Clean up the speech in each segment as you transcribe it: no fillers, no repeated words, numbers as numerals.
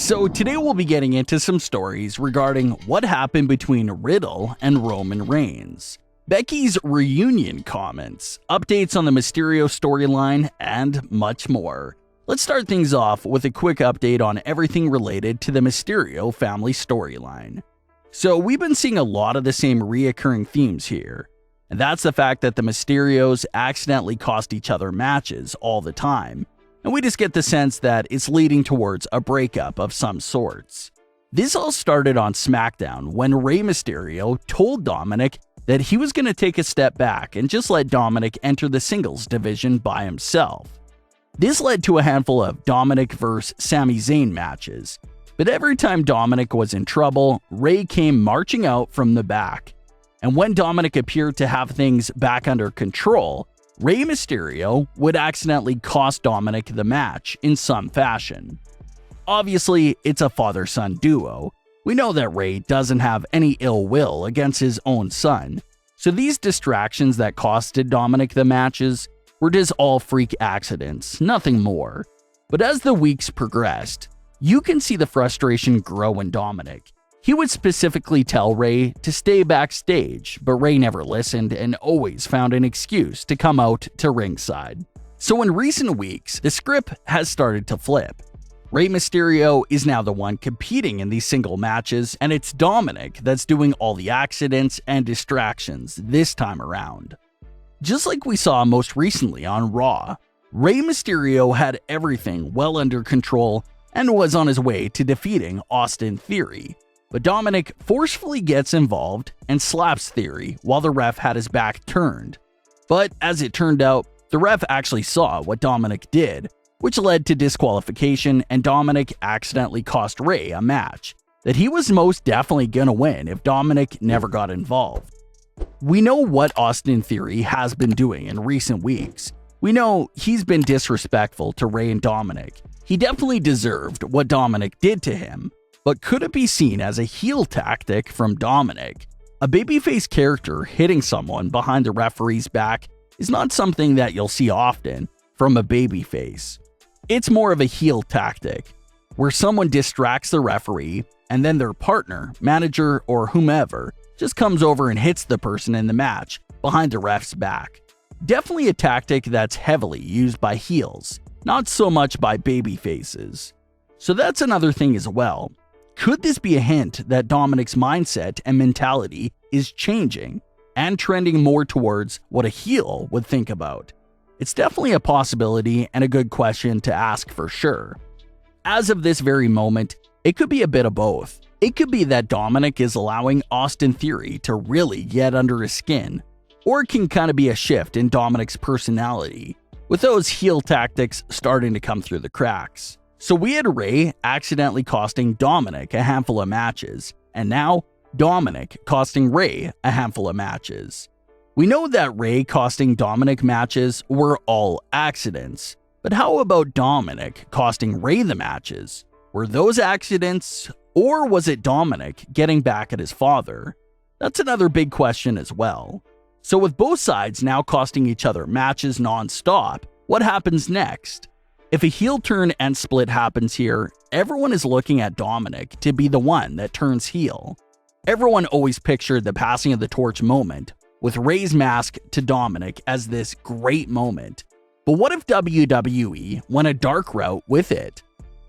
So today we'll be getting into some stories regarding what happened between Riddle and Roman Reigns, Becky's reunion comments, updates on the Mysterio storyline, and much more. Let's start things off with a quick update on everything related to the Mysterio family storyline. So we've been seeing a lot of the same reoccurring themes here, and that's the fact that the Mysterios accidentally cost each other matches all the time, and we just get the sense that it's leading towards a breakup of some sorts. This all started on SmackDown when Rey Mysterio told Dominic that he was going to take a step back and just let Dominic enter the singles division by himself. This led to a handful of Dominic vs. Sami Zayn matches, but every time Dominic was in trouble, Rey came marching out from the back. And when Dominic appeared to have things back under control, Rey Mysterio would accidentally cost Dominic the match in some fashion. Obviously, it's a father-son duo. We know that Rey doesn't have any ill will against his own son, so these distractions that costed Dominic the matches were just all freak accidents, nothing more. But as the weeks progressed, you can see the frustration grow in Dominic. He would specifically tell Rey to stay backstage, but Rey never listened and always found an excuse to come out to ringside. So in recent weeks, the script has started to flip. Rey Mysterio is now the one competing in these single matches, and it's Dominic that's doing all the accidents and distractions this time around. Just like we saw most recently on Raw, Rey Mysterio had everything well under control and was on his way to defeating Austin Theory. But Dominic forcefully gets involved and slaps Theory while the ref had his back turned. But as it turned out, the ref actually saw what Dominic did, which led to disqualification, and Dominic accidentally cost Rey a match that he was most definitely gonna win if Dominic never got involved. We know what Austin Theory has been doing in recent weeks. We know he's been disrespectful to Rey and Dominic. He definitely deserved what Dominic did to him, but could it be seen as a heel tactic from Dominic? A babyface character hitting someone behind the referee's back is not something that you'll see often from a babyface. It's more of a heel tactic, where someone distracts the referee and then their partner, manager, or whomever just comes over and hits the person in the match behind the ref's back. Definitely a tactic that's heavily used by heels, not so much by babyfaces. So that's another thing as well. Could this be a hint that Dominic's mindset and mentality is changing and trending more towards what a heel would think about? It's definitely a possibility and a good question to ask for sure. As of this very moment, it could be a bit of both. It could be that Dominic is allowing Austin Theory to really get under his skin, or it can kind of be a shift in Dominic's personality, with those heel tactics starting to come through the cracks. So we had Rey accidentally costing Dominic a handful of matches, and now Dominic costing Rey a handful of matches. We know that Rey costing Dominic matches were all accidents, but how about Dominic costing Rey the matches? Were those accidents, or was it Dominic getting back at his father? That's another big question as well. So with both sides now costing each other matches non-stop, what happens next? If a heel turn and split happens here, everyone is looking at Dominic to be the one that turns heel. Everyone always pictured the passing of the torch moment, with Rey's mask to Dominic as this great moment. But what if WWE went a dark route with it?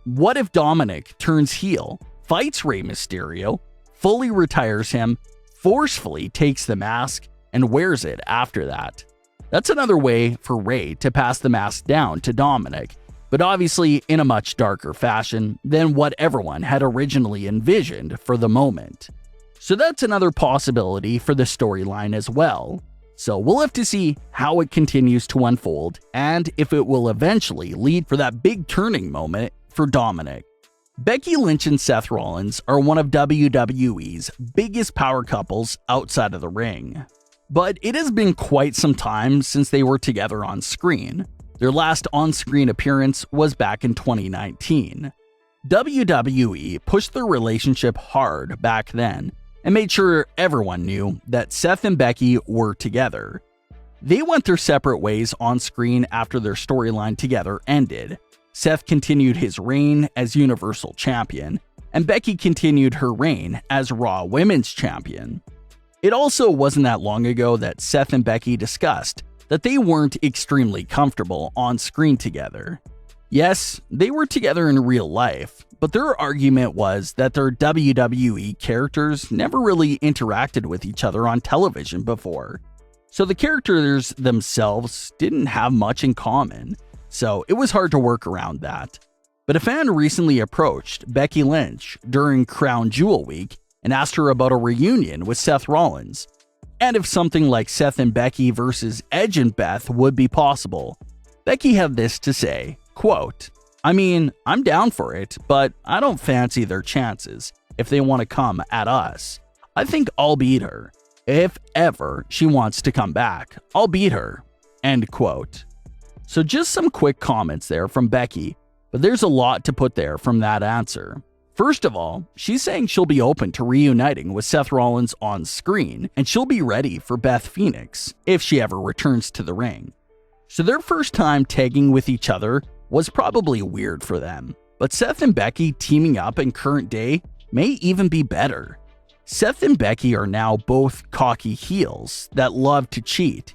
What if Dominic turns heel, fights Rey Mysterio, fully retires him, forcefully takes the mask, and wears it after that? That's another way for Rey to pass the mask down to Dominic, but obviously in a much darker fashion than what everyone had originally envisioned for the moment. So that's another possibility for the storyline as well. So we'll have to see how it continues to unfold and if it will eventually lead for that big turning moment for Dominic. Becky Lynch and Seth Rollins are one of WWE's biggest power couples outside of the ring. But it has been quite some time since they were together on screen. Their last on-screen appearance was back in 2019. WWE pushed their relationship hard back then and made sure everyone knew that Seth and Becky were together. They went their separate ways on screen after their storyline together ended, Seth continued his reign as Universal Champion, and Becky continued her reign as Raw Women's Champion. It also wasn't that long ago that Seth and Becky discussed that they weren't extremely comfortable on screen together. Yes, they were together in real life, but their argument was that their WWE characters never really interacted with each other on television before. So the characters themselves didn't have much in common, so it was hard to work around that. But a fan recently approached Becky Lynch during Crown Jewel Week and asked her about a reunion with Seth Rollins, and if something like Seth and Becky versus Edge and Beth would be possible. Becky had this to say, quote, "I mean, I'm down for it, but I don't fancy their chances if they want to come at us. I think I'll beat her. If ever she wants to come back, I'll beat her." End quote. So just some quick comments there from Becky, but there's a lot to put there from that answer. First of all, she's saying she'll be open to reuniting with Seth Rollins on screen, and she'll be ready for Beth Phoenix if she ever returns to the ring. So their first time tagging with each other was probably weird for them, but Seth and Becky teaming up in current day may even be better. Seth and Becky are now both cocky heels that love to cheat,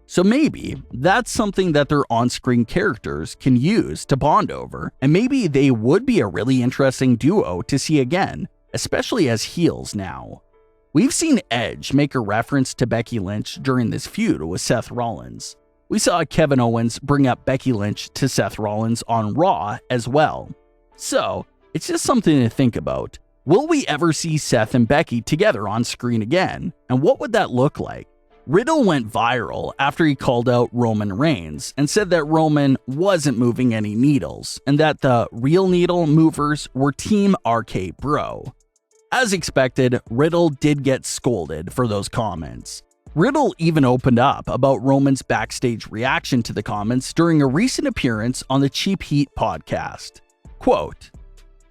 so maybe that's something that their on-screen characters can use to bond over, and maybe they would be a really interesting duo to see again, especially as heels now. We've seen Edge make a reference to Becky Lynch during this feud with Seth Rollins. We saw Kevin Owens bring up Becky Lynch to Seth Rollins on Raw as well. So, it's just something to think about. Will we ever see Seth and Becky together on screen again? And what would that look like? Riddle went viral after he called out Roman Reigns and said that Roman wasn't moving any needles and that the real needle movers were Team RK Bro. As expected, Riddle did get scolded for those comments. Riddle even opened up about Roman's backstage reaction to the comments during a recent appearance on the Cheap Heat podcast. Quote,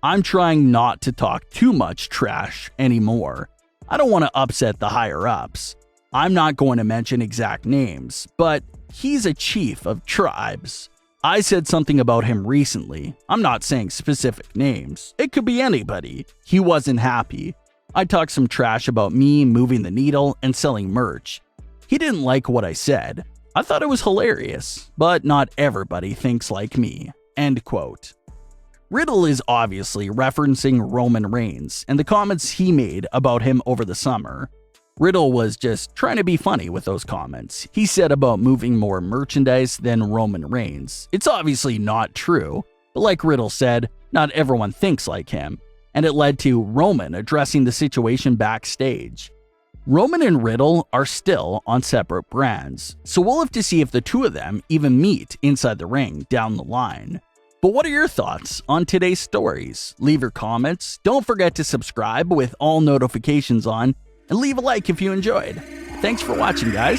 "I'm trying not to talk too much trash anymore. I don't want to upset the higher-ups. I'm not going to mention exact names, but he's a chief of tribes. I said something about him recently. I'm not saying specific names. It could be anybody. He wasn't happy. I talked some trash about me moving the needle and selling merch. He didn't like what I said. I thought it was hilarious, but not everybody thinks like me." End quote. Riddle is obviously referencing Roman Reigns and the comments he made about him over the summer. Riddle was just trying to be funny with those comments. He said about moving more merchandise than Roman Reigns. It's obviously not true, but like Riddle said, not everyone thinks like him, and it led to Roman addressing the situation backstage. Roman and Riddle are still on separate brands, so we'll have to see if the two of them even meet inside the ring down the line. But what are your thoughts on today's stories? Leave your comments, don't forget to subscribe with all notifications on, and leave a like if you enjoyed. Thanks for watching, guys.